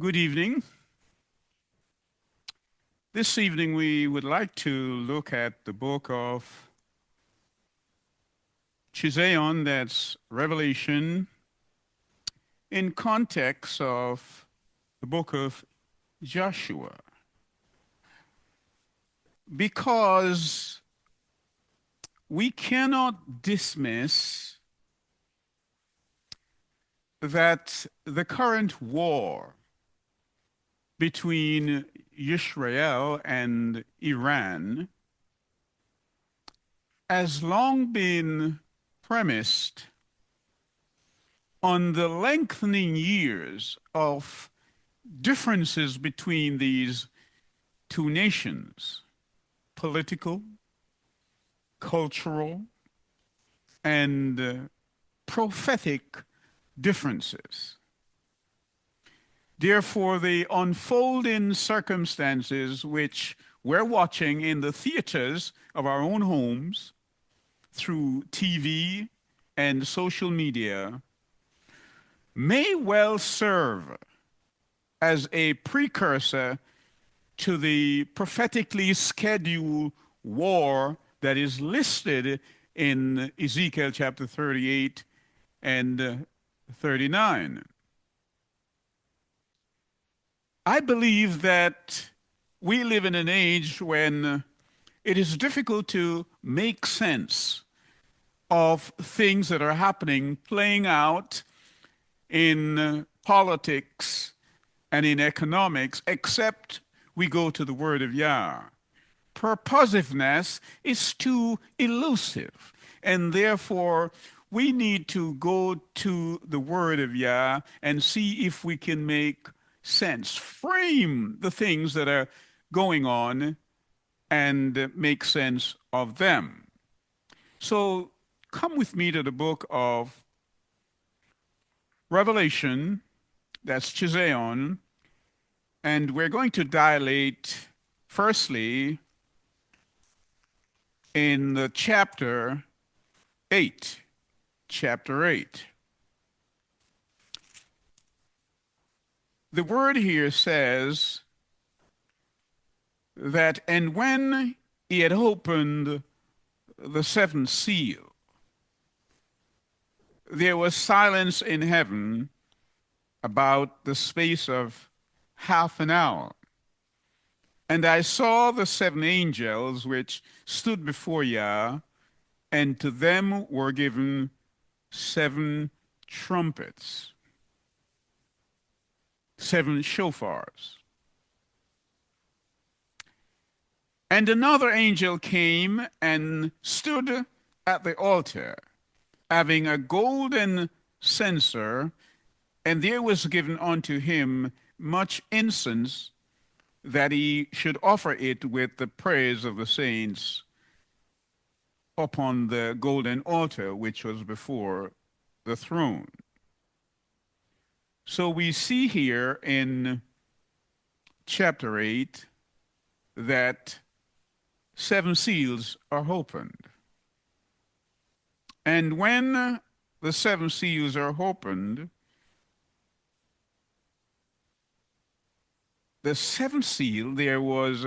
Good evening. This evening we would like to look at the book of Chiseon, that's Revelation, in context of the book of Joshua. Because we cannot dismiss that the current war between Israel and Iran has long been premised on the lengthening years of differences between these two nations, political, cultural, and prophetic differences. Therefore, the unfolding circumstances which we're watching in the theaters of our own homes through TV and social media may well serve as a precursor to the prophetically scheduled war that is listed in Ezekiel chapter 38 and 39. I believe that we live in an age when it is difficult to make sense of things that are happening, playing out in politics and in economics, except we go to the Word of Yah. Purposiveness is too elusive, and therefore we need to go to the Word of Yah and see if we can make sense, frame the things that are going on and make sense of them. So come with me to the book of Revelation, that's Chiseon, and we're going to dilate firstly in the chapter 8. Chapter 8. The word here says that, and when he had opened the seventh seal, there was silence in heaven about the space of half an hour. And I saw the seven angels which stood before Yah, and to them were given seven trumpets, seven shofars. And another angel came and stood at the altar, having a golden censer, and there was given unto him much incense, that he should offer it with the prayers of the saints upon the golden altar which was before the throne. So we see here in chapter 8 that seven seals are opened. And when the seven seals are opened, the seventh seal, there was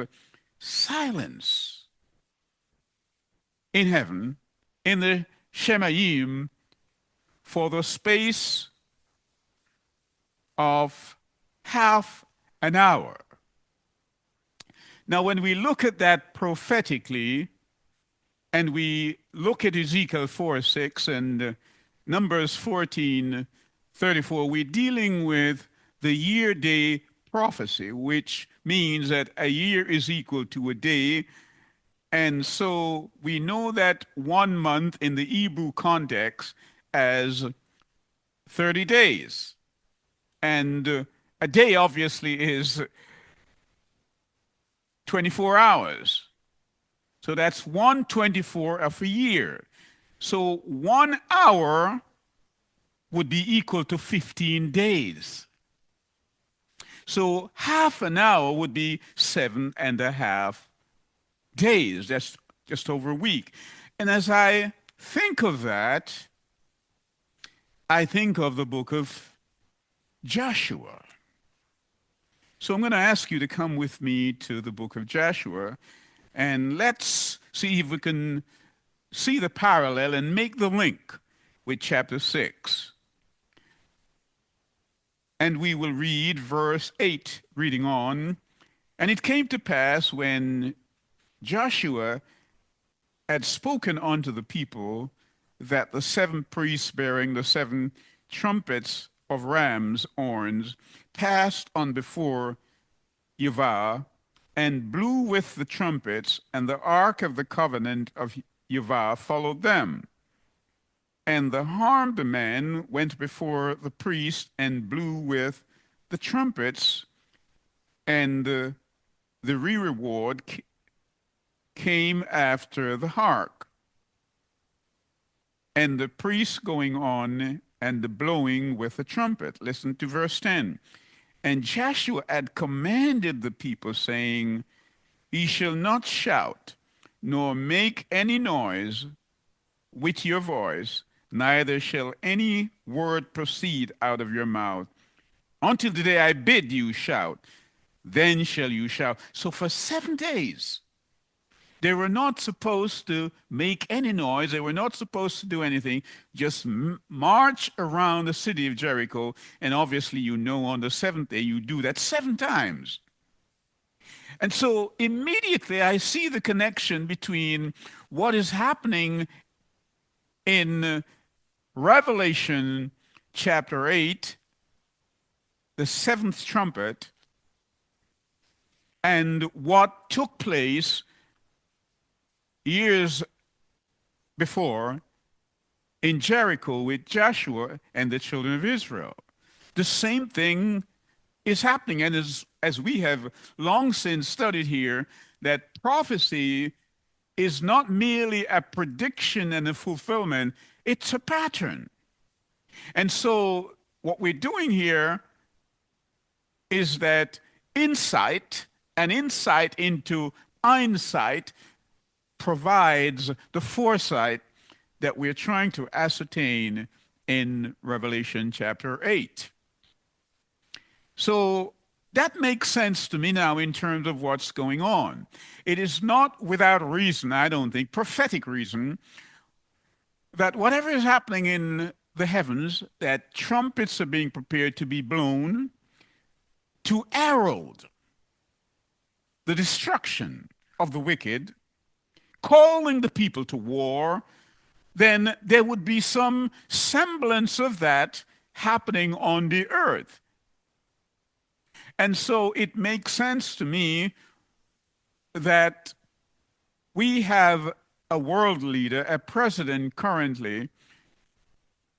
silence in heaven, in the Shemayim, for the space of half an hour. Now, when we look at that prophetically, and we look at Ezekiel 4:6 and Numbers 14:34, we're dealing with the year-day prophecy, which means that a year is equal to a day. And so we know that 1 month in the Hebrew context as 30 days. And a day obviously is 24 hours. So that's 1/24 of a year. So 1 hour would be equal to 15 days. So half an hour would be 7.5 days. That's just over a week. And as I think of that, I think of the book of Joshua. So I'm going to ask you to come with me to the book of Joshua, and let's see if we can see the parallel and make the link with chapter 6. And we will read verse 8, reading on. And it came to pass when Joshua had spoken unto the people that the 7 priests bearing the 7 trumpets of rams' horns passed on before Yahweh and blew with the trumpets, and the ark of the covenant of Yahweh followed them. And the armed men went before the priest and blew with the trumpets, and the reward came after the ark. And the priest going on and the blowing with the trumpet. Listen to verse 10. And Joshua had commanded the people, saying, Ye shall not shout, nor make any noise with your voice, neither shall any word proceed out of your mouth, until the day I bid you shout. Then shall you shout. So for 7 days, they were not supposed to make any noise. They were not supposed to do anything. Just march around the city of Jericho. And obviously, you know, on the 7th day, you do that 7 times. And so immediately I see the connection between what is happening in Revelation chapter 8, the 7th trumpet, and what took place years before in Jericho with Joshua and the children of Israel. The same thing is happening. And as we have long since studied here, that prophecy is not merely a prediction and a fulfillment, it's a pattern. And so what we're doing here is that insight, an insight into hindsight, provides the foresight that we're trying to ascertain in Revelation chapter 8. So that makes sense to me now in terms of what's going on. It is not without reason, I don't think, prophetic reason, that whatever is happening in the heavens, that trumpets are being prepared to be blown to herald the destruction of the wicked, calling the people to war, then there would be some semblance of that happening on the earth. And so it makes sense to me that we have a world leader, a president currently,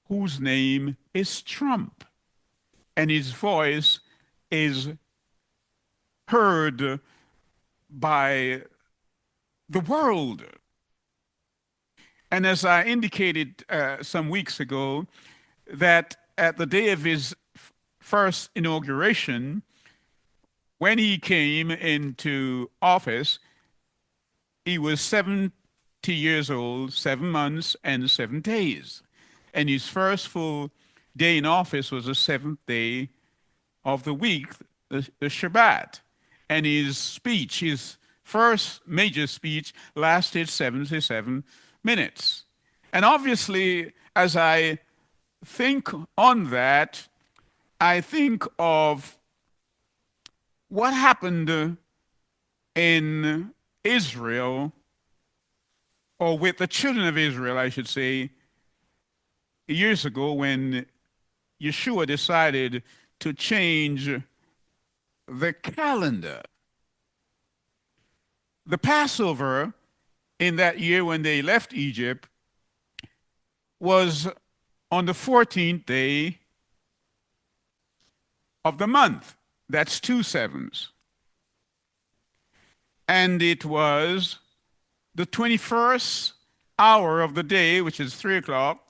whose name is Trump, and his voice is heard by the world. And as I indicated some weeks ago, that at the day of his first inauguration, when he came into office, he was 70 years old, 7 months and 7 days. And his first full day in office was the 7th day of the week, the Shabbat. And his speech, his first major speech, lasted 77 minutes. And obviously, as I think on that, I think of what happened in Israel, or with the children of Israel, I should say, years ago when Yeshua decided to change the calendar. The Passover in that year when they left Egypt was on the 14th day of the month. That's 2 sevens. And it was the 21st hour of the day, which is 3 o'clock.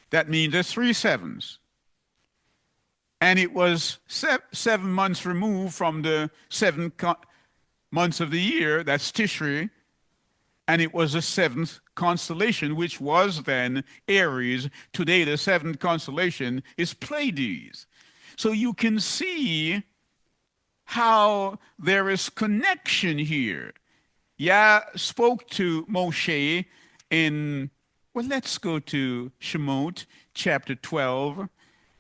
That means there's 3 sevens. And it was 7 months removed from the 7 months of the year, that's Tishri, and it was the 7th constellation, which was then Aries. Today, the 7th constellation is Pleiades. So you can see how there is connection here. Yah spoke to Moshe in, well, let's go to Shemot chapter 12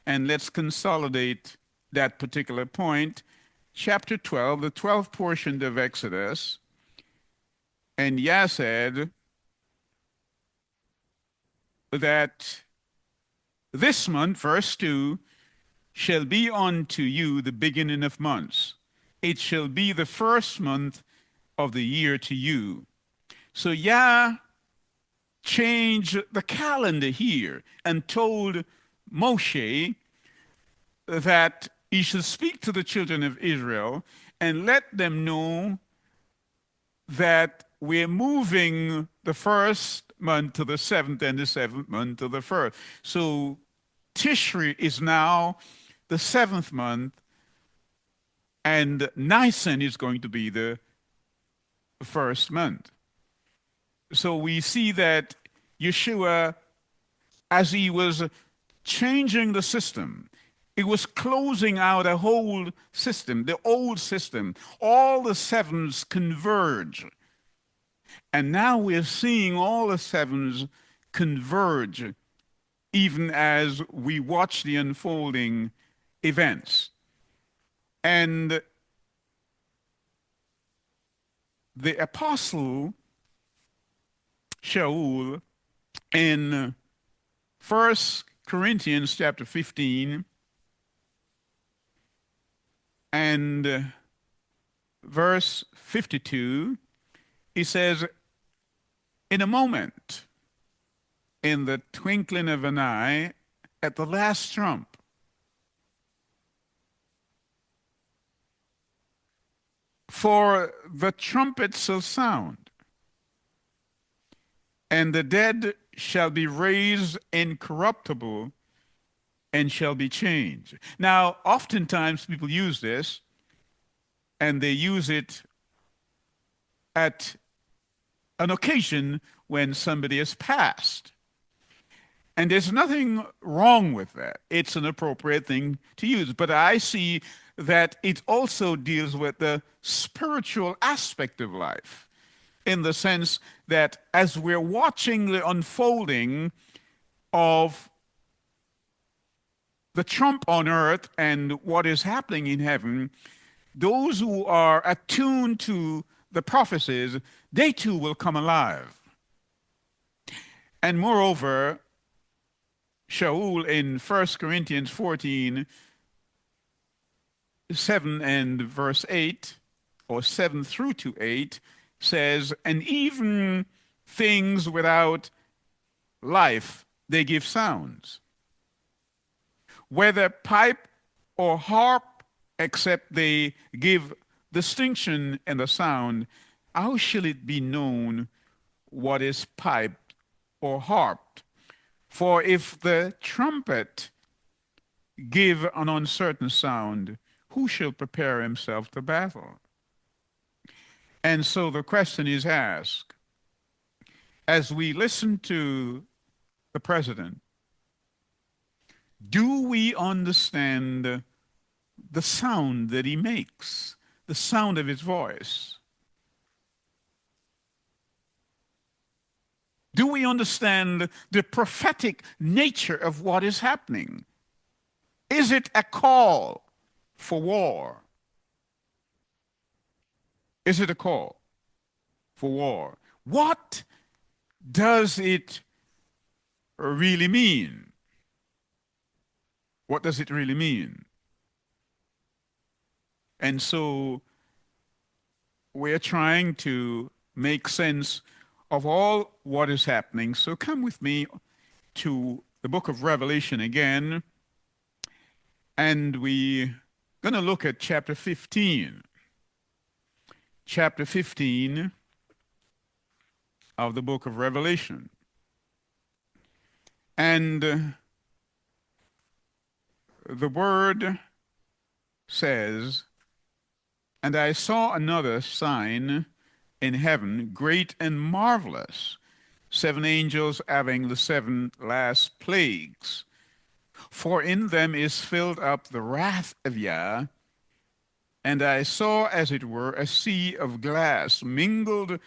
and let's consolidate that particular point. Chapter 12, the 12th portion of Exodus. And Yah said that this month, verse 2, shall be unto you the beginning of months. It shall be the first month of the year to you. So Yah changed the calendar here and told Moshe that he should speak to the children of Israel and let them know that we're moving the first month to the seventh and the seventh month to the first. So Tishri is now the seventh month, and Nisan is going to be the first month. So we see that Yeshua, as he was changing the system, it was closing out a whole system, the old system. All the sevens converge. And now we're seeing all the sevens converge, even as we watch the unfolding events. And the apostle Shaul in 1 Corinthians chapter 15 and verse 52, he says, in a moment, in the twinkling of an eye, at the last trump, for the trumpet shall sound, and the dead shall be raised incorruptible and shall be changed. Now, oftentimes people use this, and they use it at an occasion when somebody has passed. And there's nothing wrong with that. It's an appropriate thing to use. But I see that it also deals with the spiritual aspect of life, in the sense that as we're watching the unfolding of the trump on earth and what is happening in heaven, those who are attuned to the prophecies, they too will come alive. And moreover, Shaul in 1 Corinthians 14, 7 and verse 8, or 7 through to 8, says, and even things without life, they give sounds. Whether pipe or harp, except they give distinction in the sound, how shall it be known what is piped or harped? For if the trumpet give an uncertain sound, who shall prepare himself to battle? And so the question is asked, as we listen to the president, do we understand the sound that he makes, the sound of his voice? Do we understand the prophetic nature of what is happening? Is it a call for war? Is it a call for war? What does it really mean? What does it really mean? And so we're trying to make sense of all what is happening. So come with me to the book of Revelation again, and we're going to look at chapter 15. Chapter 15 of the book of Revelation. And the word says, and I saw another sign in heaven, great and marvelous, 7 angels having the 7 last plagues. For in them is filled up the wrath of Yah, And I saw, as it were, a sea of glass mingled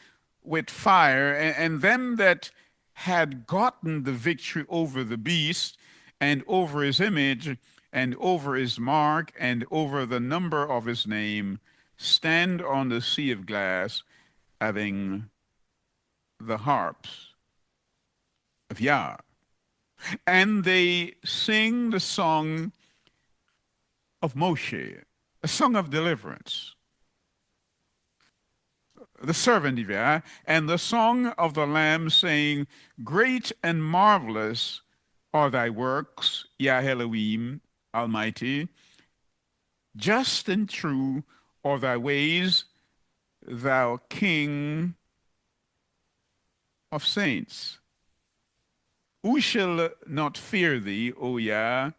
with fire, and them that had gotten the victory over the beast, and over his image, and over his mark, and over the number of his name, stand on the sea of glass, having the harps of Yah. And they sing the song of Moshe, a song of deliverance, the servant of Yah, and the song of the Lamb, saying, Great and marvelous are thy works, Yah Elohim, Almighty. Just and true are thy ways, thou King of saints. Who shall not fear thee, O Yah,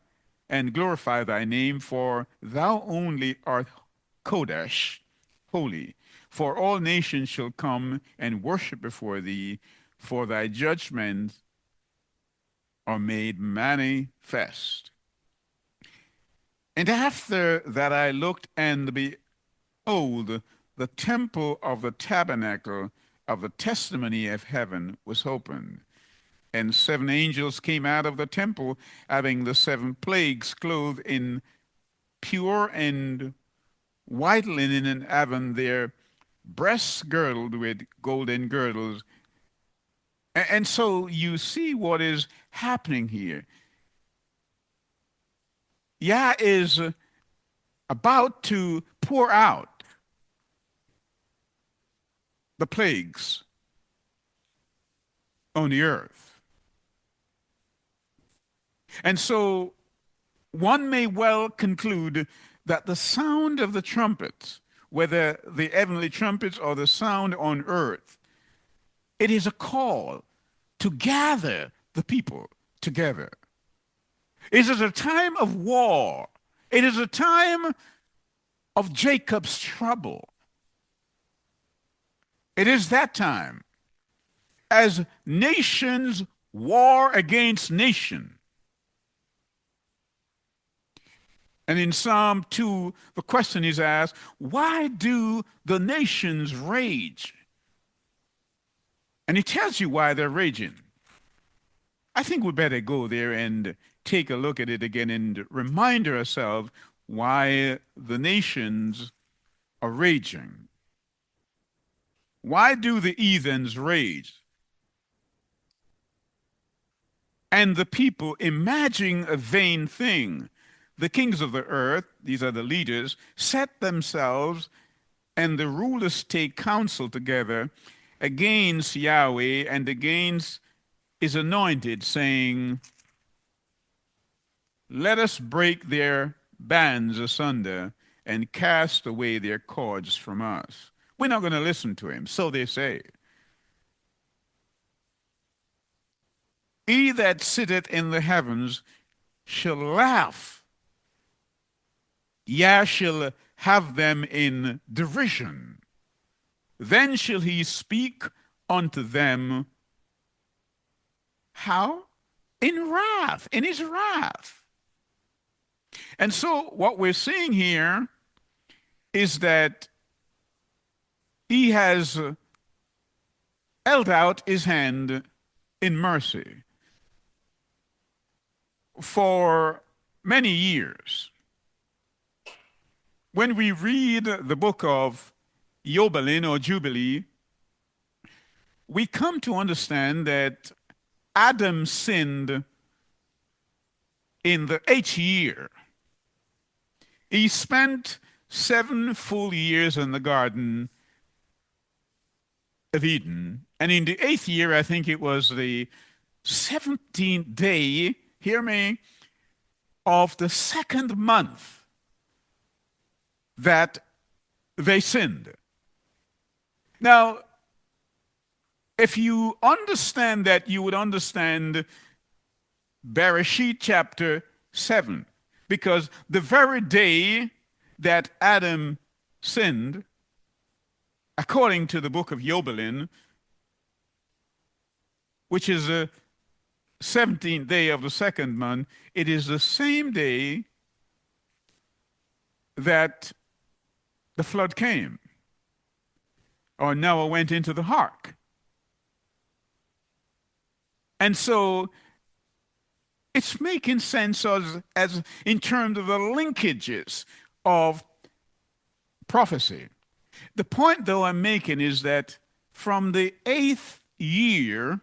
and glorify thy name? For thou only art Kodesh, holy. For all nations shall come and worship before thee, for thy judgments are made manifest. And after that I looked, and behold, the temple of the tabernacle of the testimony of heaven was opened. And 7 angels came out of the temple, having the 7 plagues, clothed in pure and white linen, and having their breasts girdled with golden girdles. And so you see what is happening here. Yah is about to pour out the plagues on the earth. And so one may well conclude that the sound of the trumpets, whether the heavenly trumpets or the sound on earth, it is a call to gather the people together. It is a time of war. It is a time of Jacob's trouble. It is that time as nations war against nation. And in Psalm 2, the question is asked, why do the nations rage? And he tells you why they're raging. I think we better go there and take a look at it again and remind ourselves why the nations are raging. Why do the heathens rage? And the people imagine a vain thing. The kings of the earth, these are the leaders, set themselves, and the rulers take counsel together against Yahweh and against his anointed, saying, Let us break their bands asunder and cast away their cords from us. We're not going to listen to him, so they say. He that sitteth in the heavens shall laugh. Yah shall have them in derision. Then shall he speak unto them. How? In wrath, in his wrath. And so what we're seeing here is that he has held out his hand in mercy for many years. When we read the book of Yobalin or Jubilee, we come to understand that Adam sinned in the 8th year. He spent 7 full years in the Garden of Eden. And in the 8th year, I think it was the 17th day, hear me, of the 2nd month that they sinned. Now, if you understand that, you would understand Bereshit chapter 7, because the very day that Adam sinned, according to the book of Yobalin, which is the 17th day of the 2nd month, it is the same day that the flood came, or Noah went into the ark. And so it's making sense as in terms of the linkages of prophecy. The point, though, I'm making is that from the 8th year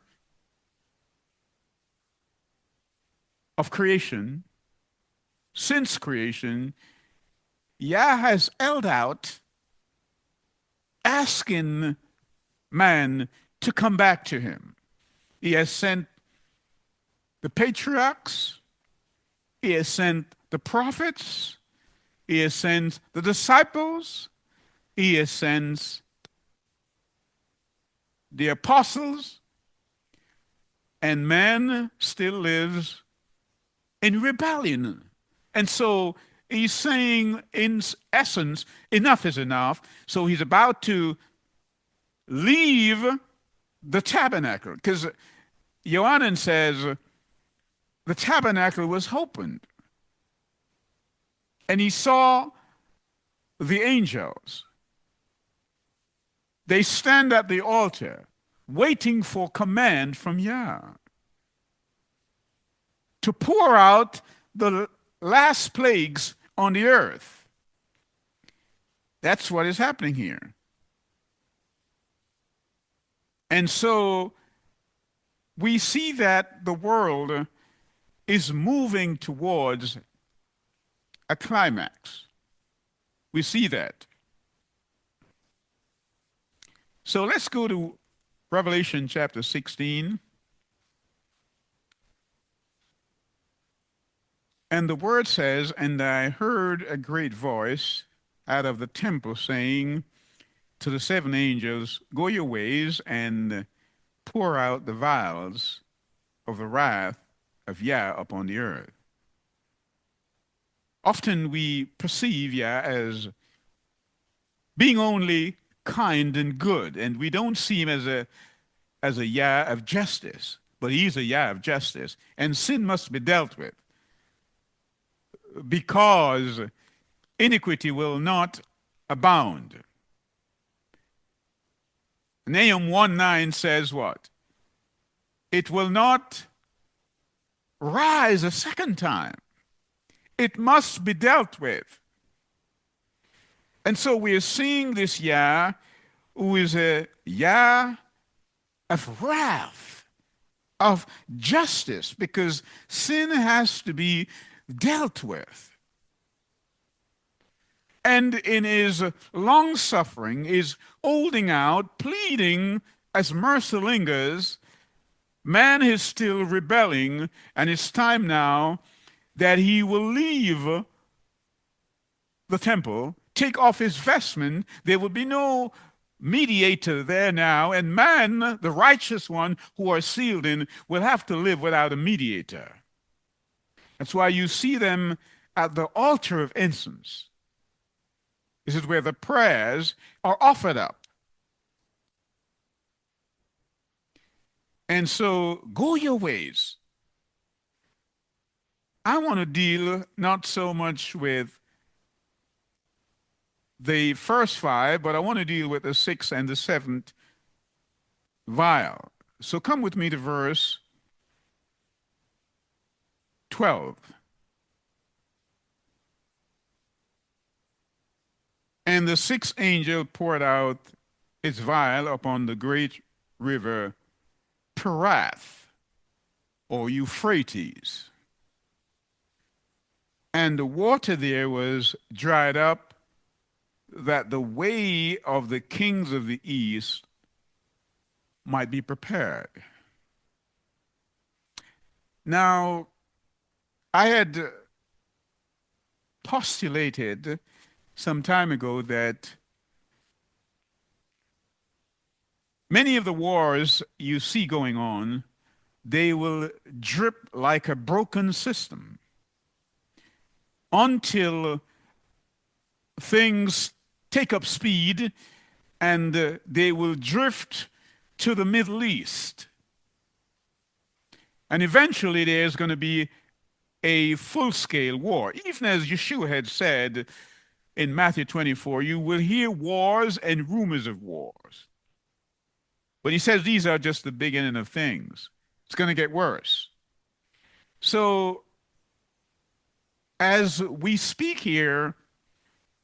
of creation, since creation, Yah has held out, asking man to come back to him. He has sent the patriarchs, he has sent the prophets, he has sent the disciples, he has sent the apostles, and man still lives in rebellion. And so he's saying, in essence, enough is enough. So he's about to leave the tabernacle, because Yohanan says the tabernacle was opened, and he saw the angels. They stand at the altar waiting for command from Yah to pour out the last plagues on the earth. That's what is happening here. And so we see that the world is moving towards a climax. We see that. So let's go to Revelation chapter 16. And the word says, "And I heard a great voice out of the temple saying to the 7 angels, Go your ways and pour out the vials of the wrath of Yah upon the earth." Often we perceive Yah as being only kind and good, and we don't see him as a Yah of justice, but he's a Yah of justice, and sin must be dealt with, because iniquity will not abound. Nahum 1:9 says what? It will not rise a second time. It must be dealt with. And so we are seeing this Yah, who is a Yah of wrath, of justice, because sin has to be dealt with. And in his long suffering, is holding out, pleading as mercy lingers. Man is still rebelling, and it's time now that he will leave the temple, take off his vestment. There will be no mediator there now, and man, the righteous one who are sealed in, will have to live without a mediator. That's why you see them at the altar of incense. This is where the prayers are offered up. And so go your ways. I want to deal not so much with the first 5, but I want to deal with the 6th and the 7th vial. So come with me to verse 12. And the 6th angel poured out its vial upon the great river Perath, or Euphrates. And the water there was dried up, that the way of the kings of the east might be prepared. Now, I had postulated some time ago that many of the wars you see going on, they will drip like a broken system until things take up speed, and they will drift to the Middle East. And eventually there's going to be a full-scale war. Even as Yeshua had said, in Matthew 24, you will hear wars and rumors of wars. But he says these are just the beginning of things. It's going to get worse. So as we speak here,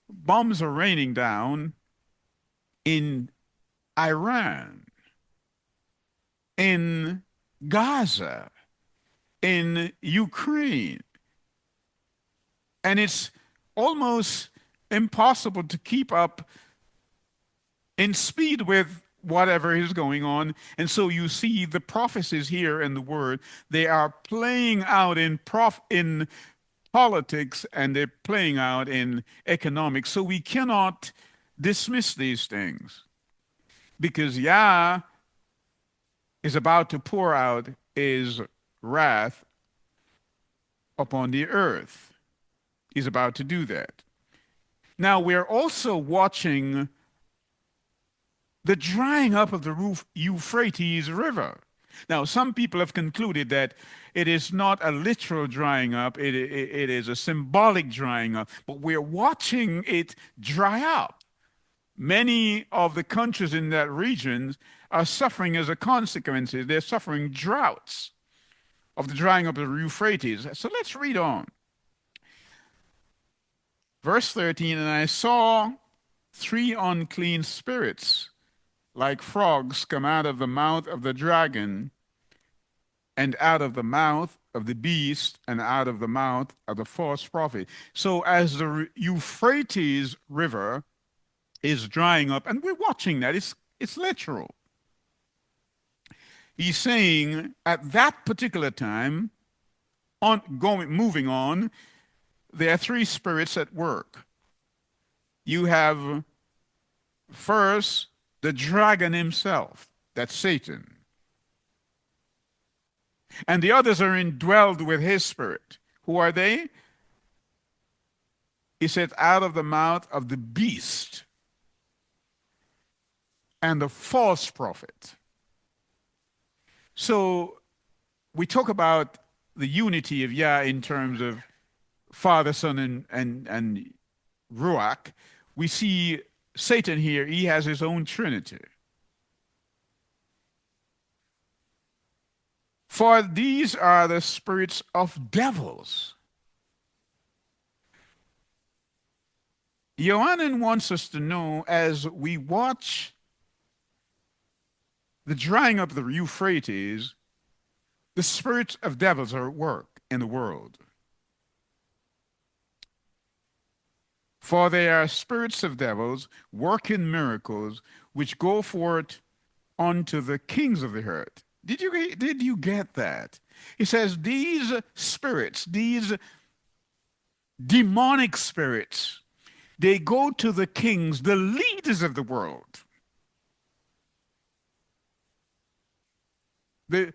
bombs are raining down in Iran, in Gaza, in Ukraine. And it's almost impossible to keep up in speed with whatever is going on. And so you see the prophecies here in the word, they are playing out in politics and they're playing out in economics. So we cannot dismiss these things because Yah is about to pour out his wrath upon the earth. He's about to do that. Now we're also watching the drying up of the Euphrates River. Now, some people have concluded that it is not a literal drying up, it is a symbolic drying up, but we're watching it dry up. Many of the countries in that region are suffering as a consequence. They're suffering droughts of the drying up of the Euphrates. So let's read on. Verse 13, and I saw 3 unclean spirits like frogs come out of the mouth of the dragon and out of the mouth of the beast and out of the mouth of the false prophet. So as the Euphrates River is drying up, and we're watching that, it's literal. He's saying at that particular time, moving on, there are 3 spirits at work. You have first the dragon himself, that's Satan. And the others are indwelled with his spirit. Who are they? He said, out of the mouth of the beast and the false prophet. So we talk about the unity of Yah in terms of Father, Son, and Ruach. We see Satan here, he has his own trinity. For these are the spirits of devils. Yohanan wants us to know as we watch the drying up of the Euphrates, the spirits of devils are at work in the world. For they are spirits of devils working miracles which go forth unto the kings of the earth. Did you get that? He says these spirits, these demonic spirits, they go to the kings, the leaders of the world. The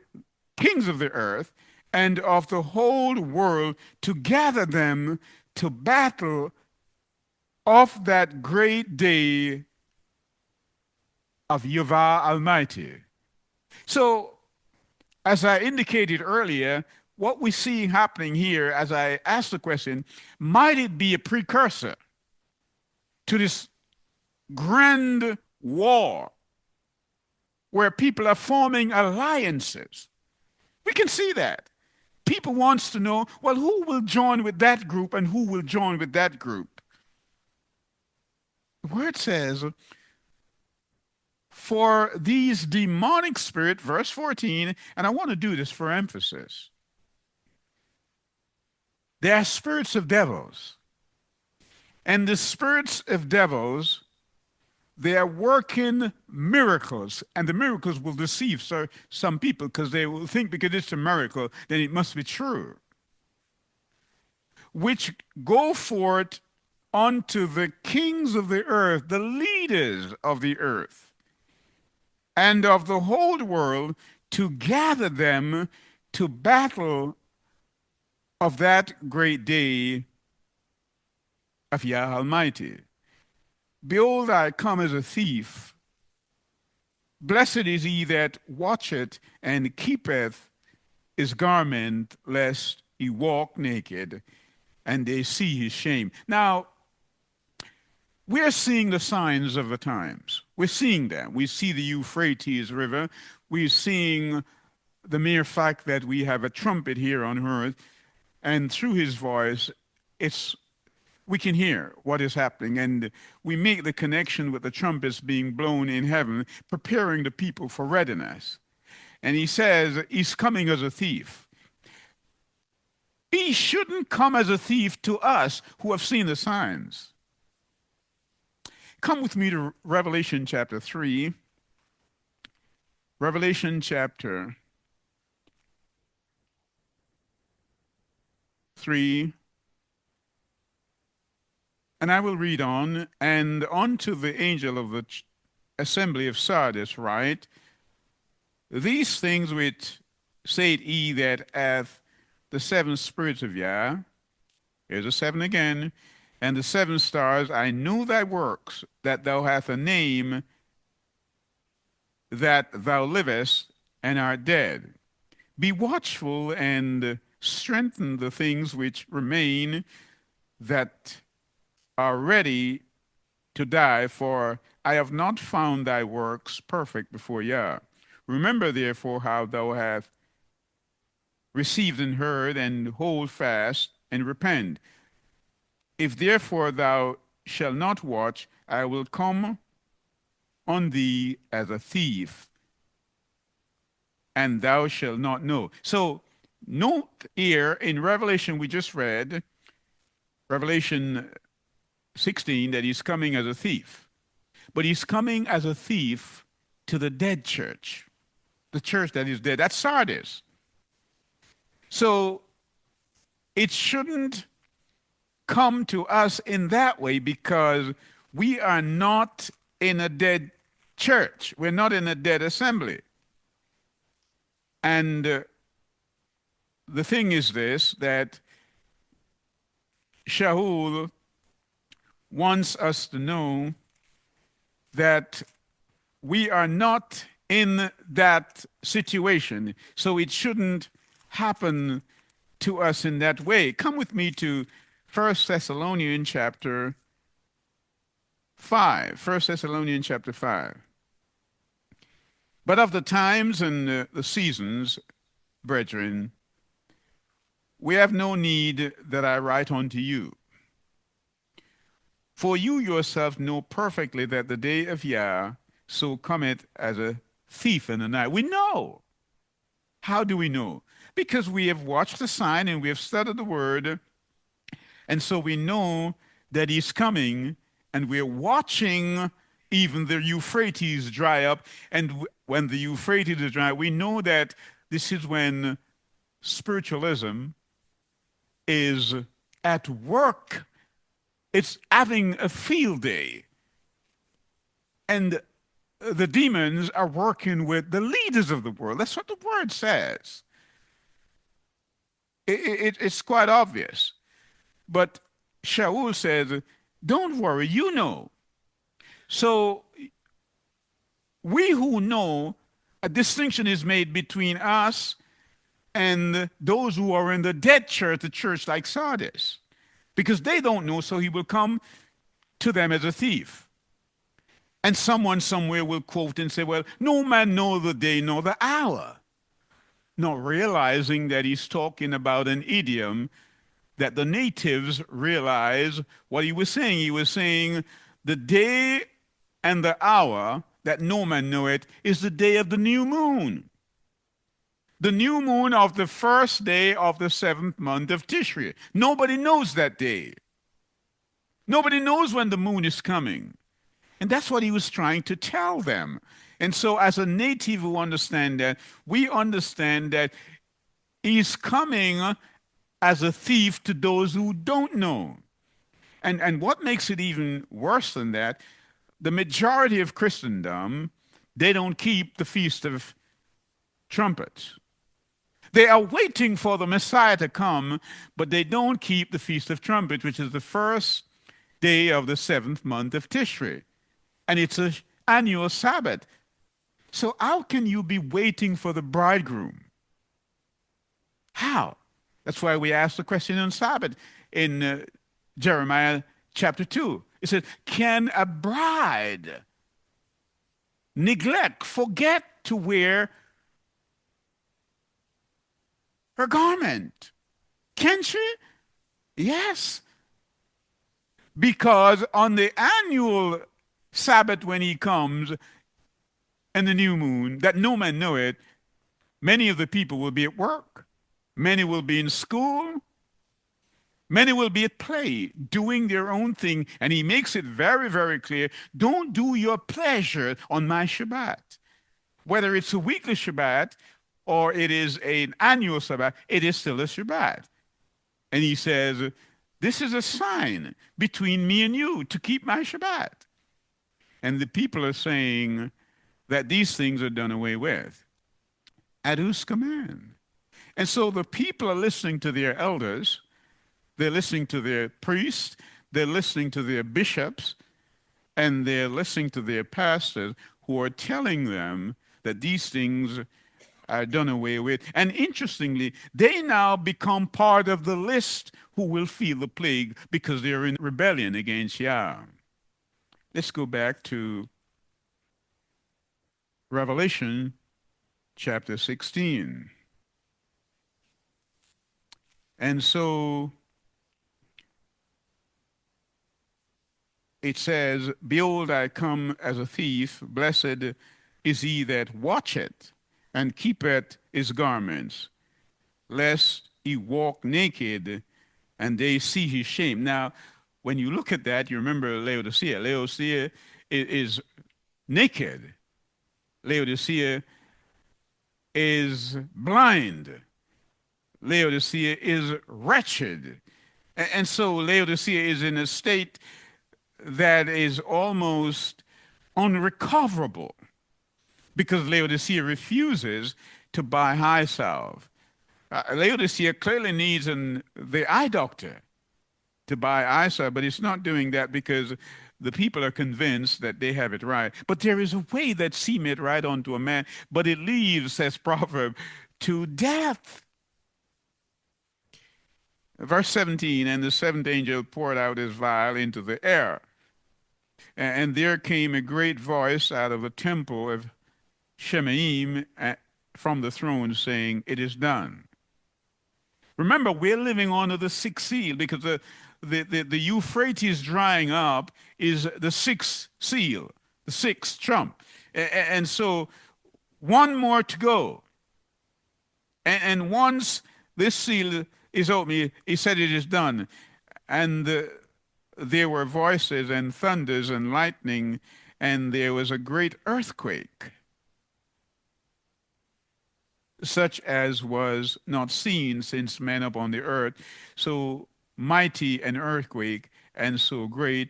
kings of the earth and of the whole world to gather them to battle of that great day of Yahweh Almighty. So, as I indicated earlier, what we see happening here, as I asked the question, might it be a precursor to this grand war where people are forming alliances? We can see that. People wants to know, well, who will join with that group and who will join with that group? The word says, for these demonic spirits, verse 14, and I want to do this for emphasis. They are spirits of devils. And the spirits of devils, they are working miracles. And the miracles will deceive some people because they will think because it's a miracle, then it must be true. Which go forth unto the kings of the earth, the leaders of the earth, and of the whole world, to gather them to battle of that great day of Yah Almighty. Behold, I come as a thief. Blessed is he that watcheth and keepeth his garment, lest he walk naked, and they see his shame. Now, We're seeing the signs of the times. We're seeing them. We see the Euphrates River. We're seeing the mere fact that we have a trumpet here on earth, and through his voice, it's we can hear what is happening, and we make the connection with the trumpets being blown in heaven, preparing the people for readiness. And he says he's coming as a thief. He shouldn't come as a thief to us who have seen the signs. Come with me to Revelation chapter 3. Revelation chapter 3. And I will read on. And unto the angel of the assembly of Sardis write, these things which said he that hath the seven spirits of Yah, here's a seven again, and the seven stars, I know thy works, that thou hast a name, that thou livest and art dead. Be watchful and strengthen the things which remain that are ready to die, for I have not found thy works perfect before Yah. Remember therefore how thou hast received and heard, and hold fast and repent. If therefore thou shalt not watch, I will come on thee as a thief, and thou shalt not know. So note here in Revelation we just read, Revelation 16, that he's coming as a thief. But he's coming as a thief to the dead church, the church that is dead. That's Sardis. So it shouldn't come to us in that way, because we are not in a dead church. We're not in a dead assembly. And the thing is this, that Shaul wants us to know that we are not in that situation, so it shouldn't happen to us in that way. Come with me to 1 Thessalonians chapter 5. 1 Thessalonians chapter 5. But of the times and the seasons, brethren, we have no need that I write unto you. For you yourself know perfectly that the day of Yah so cometh as a thief in the night. We know. How do we know? Because we have watched the sign and we have studied the word, and so we know that he's coming, and we're watching even the Euphrates dry up. And when the Euphrates is dry, we know that this is when spiritualism is at work. It's having a field day. And the demons are working with the leaders of the world. That's what the word says. It's quite obvious. But Shaul says, don't worry, you know. So we who know, a distinction is made between us and those who are in the dead church, the church like Sardis. Because they don't know, so he will come to them as a thief. And someone somewhere will quote and say, well, no man knows the day nor the hour. Not realizing that he's talking about an idiom that the natives realize what he was saying. He was saying the day and the hour that no man knoweth is the day of the new moon. The new moon of the first day of the seventh month of Tishri. Nobody knows that day. Nobody knows when the moon is coming. And that's what he was trying to tell them. And so as a native who understand that, we understand that he's coming as a thief to those who don't know. And what makes it even worse than that, the majority of Christendom, they don't keep the Feast of Trumpets. They are waiting for the Messiah to come, but they don't keep the Feast of Trumpets, which is the first day of the seventh month of Tishri. And it's an annual Sabbath. So how can you be waiting for the bridegroom? How? That's why we asked the question on Sabbath in Jeremiah chapter 2. It says, can a bride neglect, forget to wear her garment? Can she? Yes. Because on the annual Sabbath when he comes and the new moon, that no man know it, many of the people will be at work. Many will be in school. Many will be at play, doing their own thing. And he makes it very, very clear, don't do your pleasure on my Shabbat. Whether it's a weekly Shabbat or it is an annual Shabbat, it is still a Shabbat. And he says, this is a sign between me and you to keep my Shabbat. And the people are saying that these things are done away with. At whose command? And so the people are listening to their elders, they're listening to their priests, they're listening to their bishops, and they're listening to their pastors who are telling them that these things are done away with. And interestingly, they now become part of the list who will feel the plague because they're in rebellion against Yah. Let's go back to Revelation chapter 16. And so it says, behold, I come as a thief. Blessed is he that watcheth and keepeth his garments, lest he walk naked and they see his shame. Now, when you look at that, you remember Laodicea. Laodicea is naked. Laodicea is blind. Laodicea is wretched. And so Laodicea is in a state that is almost unrecoverable because Laodicea refuses to buy high salve. Laodicea clearly needs the eye doctor to buy eye salve, but it's not doing that because the people are convinced that they have it right. But there is a way that seemeth right unto a man, but it leads, says Proverb, to death. Verse 17, and the seventh angel poured out his vial into the air. And there came a great voice out of the temple of Shemaim from the throne saying, it is done. Remember, we're living under the sixth seal because the Euphrates drying up is the sixth seal, the sixth trump. And so one more to go. And once this seal is open, he said it is done. And there were voices and thunders and lightning, and there was a great earthquake, such as was not seen since man upon the earth, so mighty an earthquake and so great.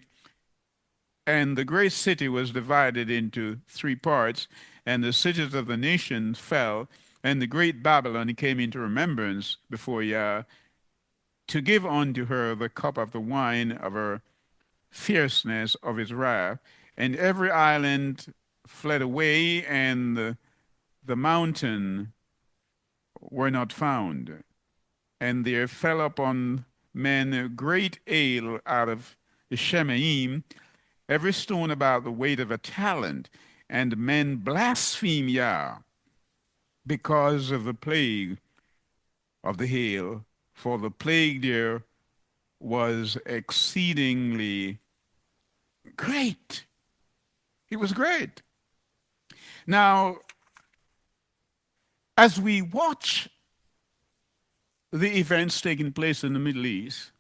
And the great city was divided into three parts, and the cities of the nations fell, and the great Babylon came into remembrance before Yah, to give unto her the cup of the wine of her fierceness of his wrath. And every island fled away, and the mountain were not found. And there fell upon men a great hail out of the Shemaim, every stone about the weight of a talent. And men blaspheme Yah because of the plague of the hail, for the plague there was exceedingly great. It was great. Now, as we watch the events taking place in the Middle East,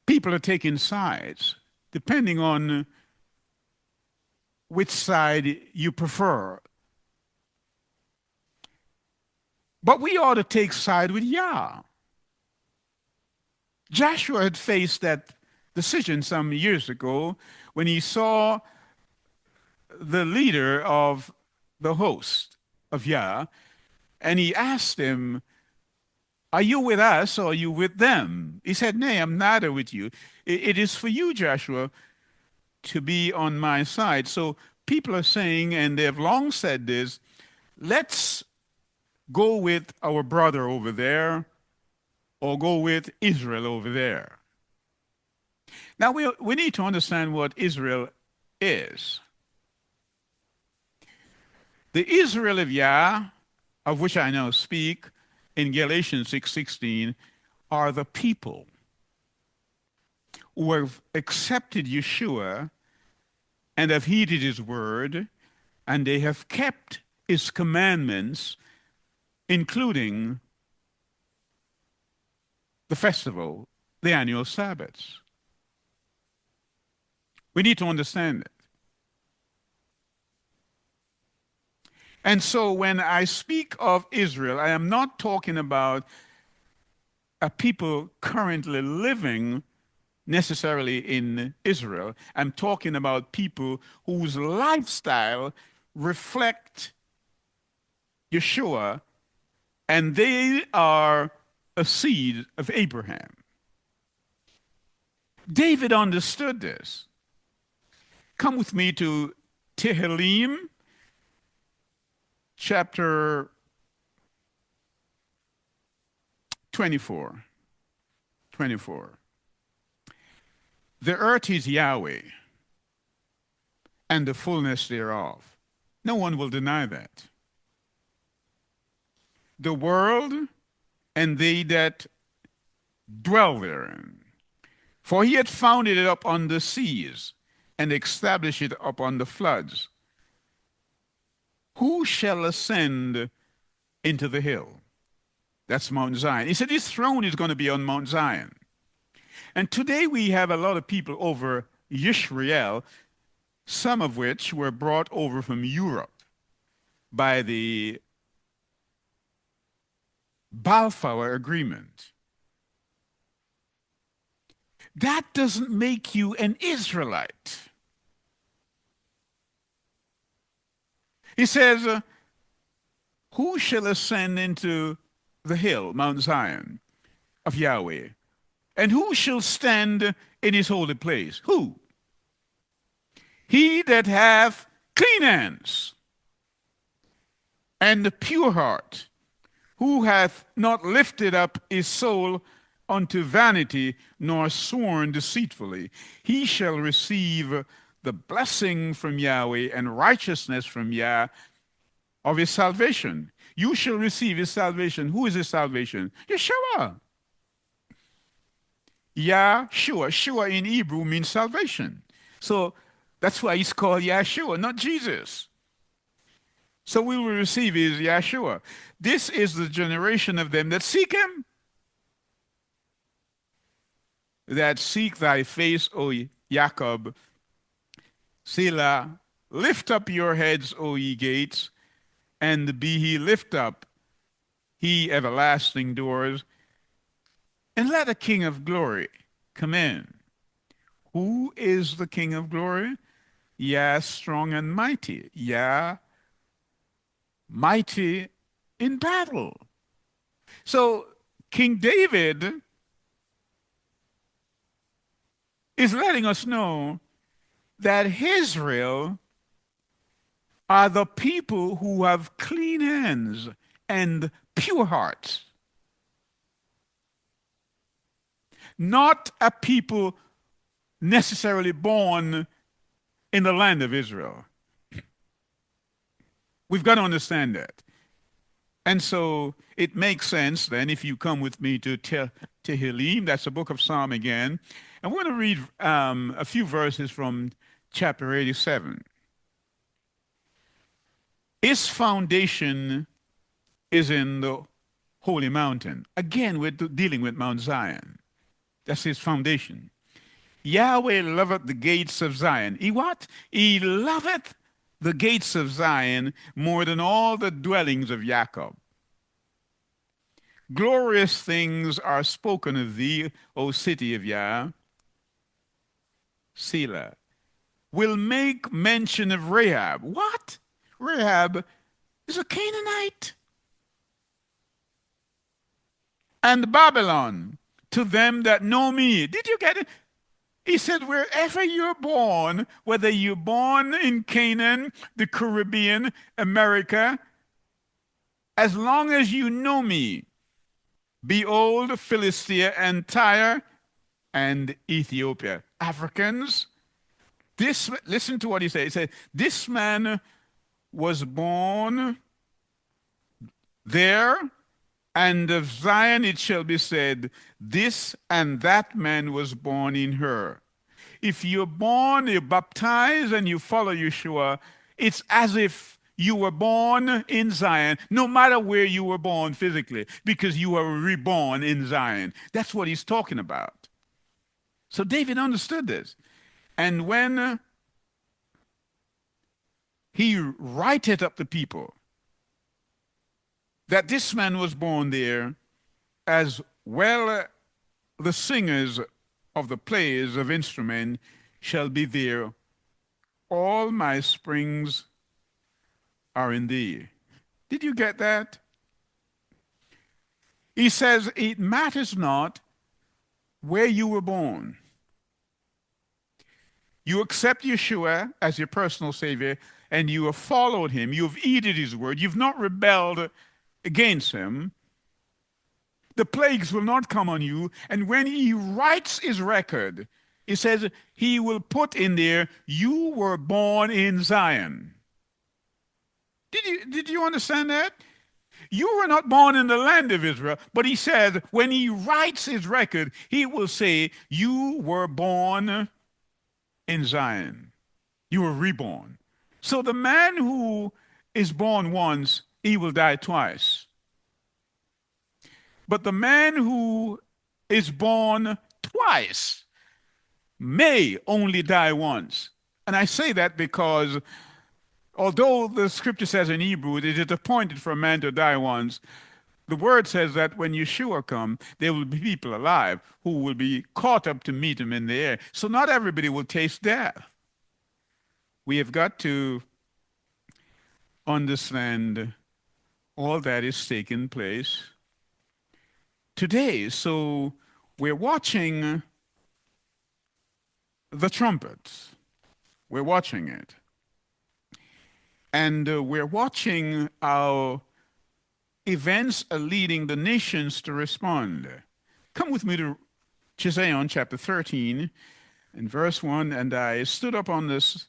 people are taking sides, depending on which side you prefer. But we ought to take side with Yah. Joshua had faced that decision some years ago when he saw the leader of the host of Yah, and he asked him, are you with us or are you with them? He said, nay, I'm neither with you. It is for you, Joshua, to be on my side. So people are saying, and they have long said this, let's go with our brother over there or go with Israel over there. Now we need to understand what Israel is. The Israel of Yah, of which I now speak in Galatians 6:16, are the people who have accepted Yeshua and have heeded his word, and they have kept his commandments, including the festival, the annual Sabbaths. We need to understand it. And so when I speak of Israel, I am not talking about a people currently living necessarily in Israel. I'm talking about people whose lifestyle reflect Yeshua, and they are a seed of Abraham. David understood this. Come with me to Tehillim, chapter 24. 24. The earth is Yahweh, and the fullness thereof. No one will deny that. The world and they that dwell therein. For he had founded it upon the seas, and established it upon the floods. Who shall ascend into the hill? That's Mount Zion. He said his throne is going to be on Mount Zion. And today we have a lot of people over Yisrael, some of which were brought over from Europe by the Balfour Agreement. That doesn't make you an Israelite. He says, who shall ascend into the hill, Mount Zion, of Yahweh? And who shall stand in his holy place? Who? He that hath clean hands and a pure heart, who hath not lifted up his soul unto vanity, nor sworn deceitfully. He shall receive the blessing from Yahweh and righteousness from Yah of his salvation. You shall receive his salvation. Who is his salvation? Yeshua. Yahshua. Shua in Hebrew means salvation. So that's why he's called Yahshua, not Jesus. So we will receive his Yahshua. This is the generation of them that seek him, that seek thy face, O Jacob. Selah, lift up your heads, O ye gates, and be he lift up, he everlasting doors, and let a King of glory come in. Who is the King of glory? Yah, strong and mighty. Yah, mighty in battle. So King David is letting us know that Israel are the people who have clean hands and pure hearts. Not a people necessarily born in the land of Israel. We've got to understand that. And so it makes sense then if you come with me to Tehillim, that's the book of Psalm again. And we're going to read a few verses from chapter 87. His foundation is in the holy mountain. Again, we're dealing with Mount Zion. That's his foundation. Yahweh loveth the gates of Zion. He what? He loveth the gates of Zion more than all the dwellings of Jacob. Glorious things are spoken of thee, O city of Yah. Selah. Will make mention of Rahab. What? Rahab is a Canaanite. And Babylon, to them that know me. Did you get it? He said, wherever you're born, whether you're born in Canaan, the Caribbean, America, as long as you know me, behold, Philistia and Tyre and Ethiopia. Africans, listen to what he said. He said, this man was born there, and of Zion it shall be said, this and that man was born in her. If you're born, you're baptized, and you follow Yeshua, it's as if you were born in Zion, no matter where you were born physically, because you were reborn in Zion. That's what he's talking about. So David understood this. And when he righted up the people, that this man was born there, as well the singers of the players of instrument shall be there. All my springs are in thee. Did you get that? He says, it matters not where you were born. You accept Yeshua as your personal Savior, and you have followed him. You have heeded his word. You've not rebelled against him. The plagues will not come on you. And when he writes his record, he says he will put in there, you were born in Zion. Did you understand that? You were not born in the land of Israel, but he says when he writes his record, he will say, you were born in Zion. You were reborn. So the man who is born once, he will die twice. But the man who is born twice may only die once. And I say that because although the scripture says in Hebrew it is appointed for a man to die once, the word says that when Yeshua comes, there will be people alive who will be caught up to meet him in the air. So not everybody will taste death. We have got to understand all that is taking place today. So we're watching the trumpets. We're watching it. And we're watching how events are leading the nations to respond. Come with me to Isaiah chapter 13 and verse 1. And I stood up on this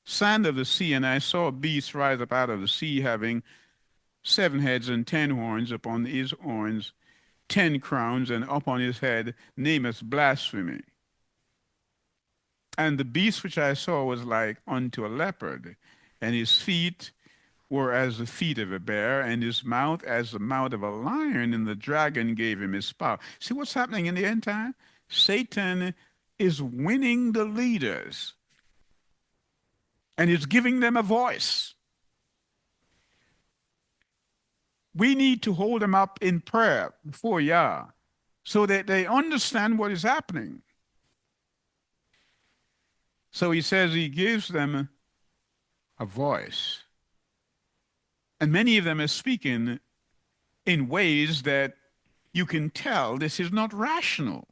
sand of the sea, and I saw a beast rise up out of the sea, having 7 heads and 10 horns. Upon his horns 10 crowns, and upon his head nameth blasphemy. And the beast which I saw was like unto a leopard, and his feet were as the feet of a bear, and his mouth as the mouth of a lion, and the dragon gave him his power. See what's happening in the end time? Satan is winning the leaders, and is giving them a voice. We need to hold them up in prayer before Yah, so that they understand what is happening. So he says he gives them a voice. And many of them are speaking in ways that you can tell this is not rational.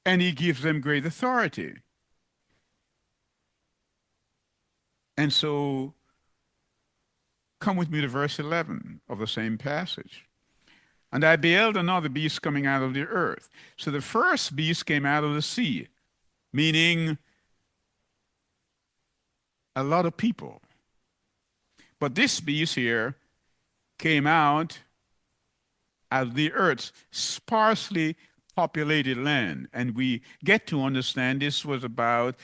And he gives them great authority. And so, come with me to verse 11 of the same passage. And I beheld another beast coming out of the earth. So the first beast came out of the sea, meaning a lot of people. But this beast here came out of the earth's sparsely populated land. And we get to understand this was about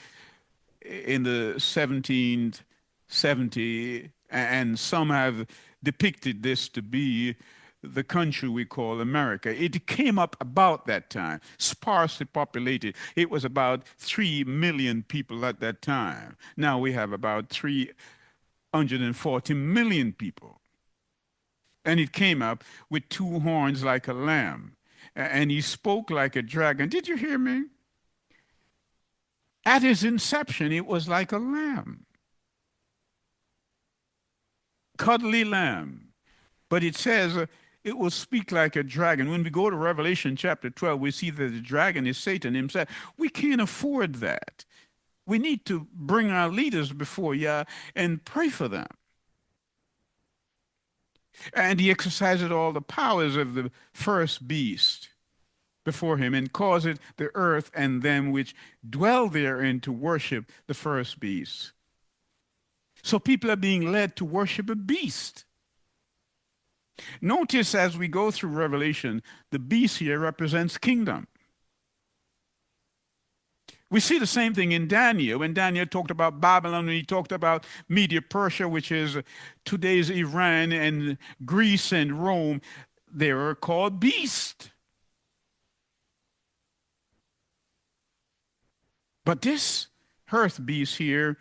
in the 1770, and some have depicted this to be the country we call America. It came up about that time, sparsely populated. It was about 3 million people at that time. Now we have about 340 million people. And it came up with 2 horns like a lamb. And he spoke like a dragon. Did you hear me? At his inception, it was like a lamb. Cuddly lamb. But it says it will speak like a dragon. When we go to Revelation chapter 12, we see that the dragon is Satan himself. We can't afford that. We need to bring our leaders before Yah and pray for them. And he exercised all the powers of the first beast before him, and caused the earth and them which dwell therein to worship the first beast. So people are being led to worship a beast. Notice as we go through Revelation, the beast here represents kingdom. We see the same thing in Daniel. When Daniel talked about Babylon, he talked about Media Persia, which is today's Iran, and Greece and Rome. They were called beasts. But this earth beast here,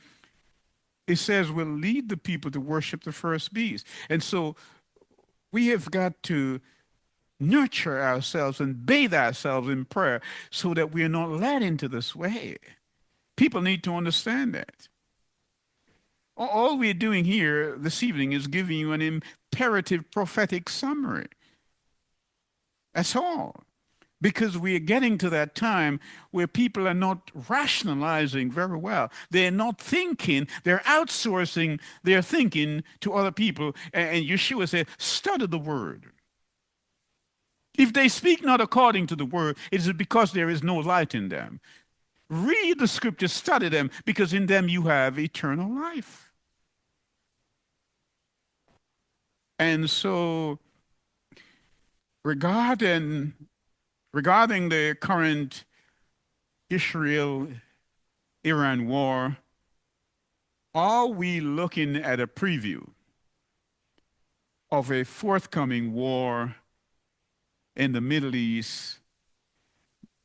it says, will lead the people to worship the first beast. And so we have got to nurture ourselves and bathe ourselves in prayer so that we are not led into this way. People need to understand that. All we're doing here this evening is giving you an imperative prophetic summary. That's all. Because we are getting to that time where people are not rationalizing very well. They're not thinking, they're outsourcing their thinking to other people. And Yeshua said, study the word. If they speak not according to the word, it is because there is no light in them. Read the scriptures, study them, because in them you have eternal life. And so, regarding the current Israel-Iran war, are we looking at a preview of a forthcoming war in the Middle East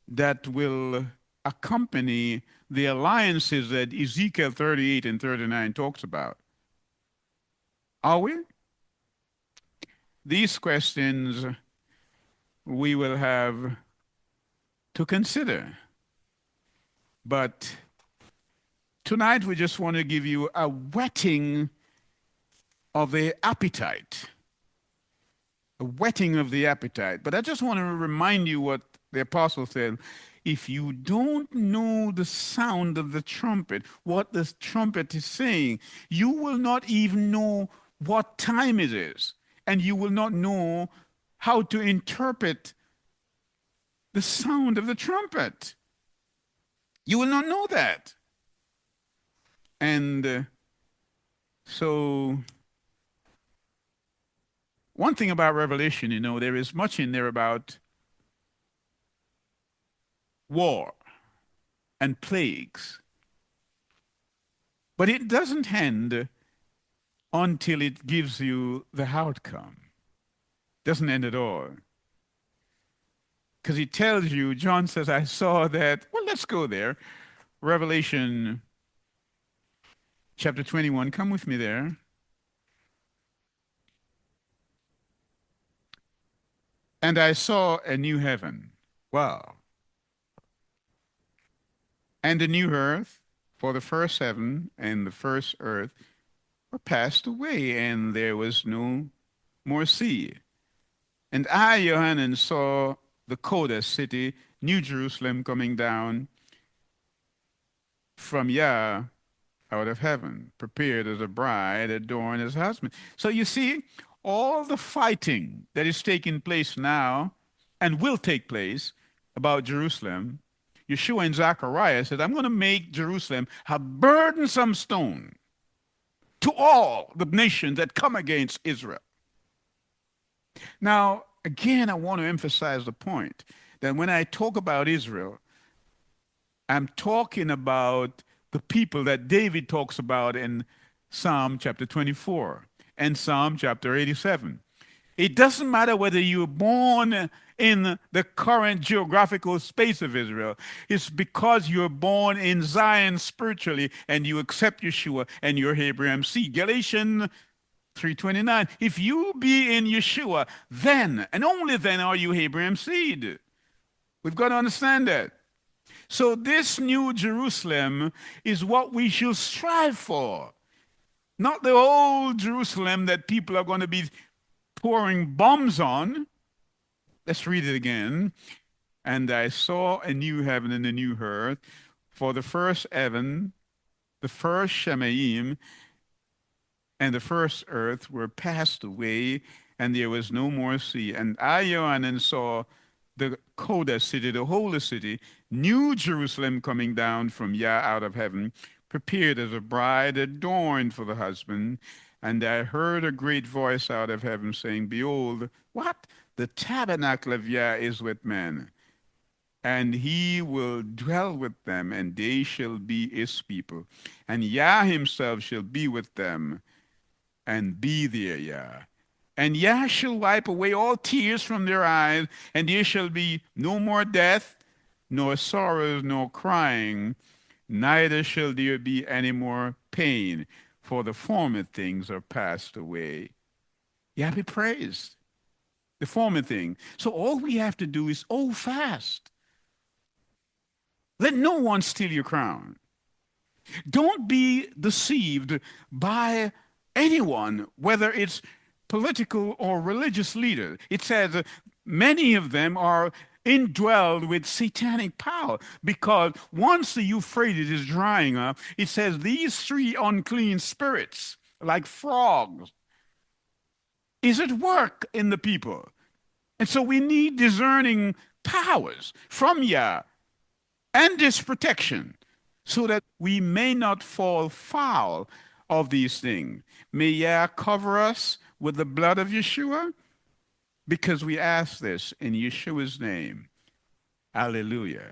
that will accompany the alliances that Ezekiel 38 and 39 talks about? Are we? These questions we will have to consider. But tonight we just want to give you a whetting of the appetite. A whetting of the appetite. But I just want to remind you what the apostle said. If you don't know the sound of the trumpet, what the trumpet is saying, you will not even know what time it is. And you will not know how to interpret the sound of the trumpet. You will not know that. And so one thing about Revelation, there is much in there about war and plagues. But it doesn't end until it gives you the outcome. Doesn't end at all. Because he tells you, John says, I saw that. Well, let's go there. Revelation chapter 21. Come with me there. And I saw a new heaven. Wow. And a new earth, for the first heaven and the first earth were passed away, and there was no more sea. And I, Johanan, saw the Kodesh city, New Jerusalem, coming down from Yah out of heaven, prepared as a bride adorned as a husband. So you see, all the fighting that is taking place now and will take place about Jerusalem, Yeshua and Zechariah said, I'm going to make Jerusalem a burdensome stone to all the nations that come against Israel. Now, again, I want to emphasize the point that when I talk about Israel, I'm talking about the people that David talks about in Psalm chapter 24 and Psalm chapter 87. It doesn't matter whether you were born in the current geographical space of Israel. It's because you're born in Zion spiritually and you accept Yeshua and you're Abraham's seed. Galatians 3:29. If you be in Yeshua, then and only then are you Abraham's seed. We've got to understand that. So this new Jerusalem is what we should strive for. Not the old Jerusalem that people are going to be pouring bombs on. Let's read it again. And I saw a new heaven and a new earth, for the first heaven, the first Shemaim, and the first earth were passed away, and there was no more sea. And I, Johanan, saw the Kodesh city, the holy city, New Jerusalem coming down from Yah out of heaven, prepared as a bride adorned for the husband. And I heard a great voice out of heaven saying, Behold, what? The tabernacle of Yah is with men, and he will dwell with them, and they shall be his people. And Yah himself shall be with them, and be their Yah. And Yah shall wipe away all tears from their eyes, and there shall be no more death, nor sorrows, nor crying, neither shall there be any more pain, for the former things are passed away. Yah be praised. The former thing. So all we have to do is hold fast. Let no one steal your crown. Don't be deceived by anyone, whether it's political or religious leader. It says many of them are indwelled with satanic power, because once the Euphrates is drying up, it says these three unclean spirits, like frogs, is at work in the people. And so we need discerning powers from Yah and this protection, so that we may not fall foul of these things. May Yah cover us with the blood of Yeshua, because we ask this in Yeshua's name. Hallelujah.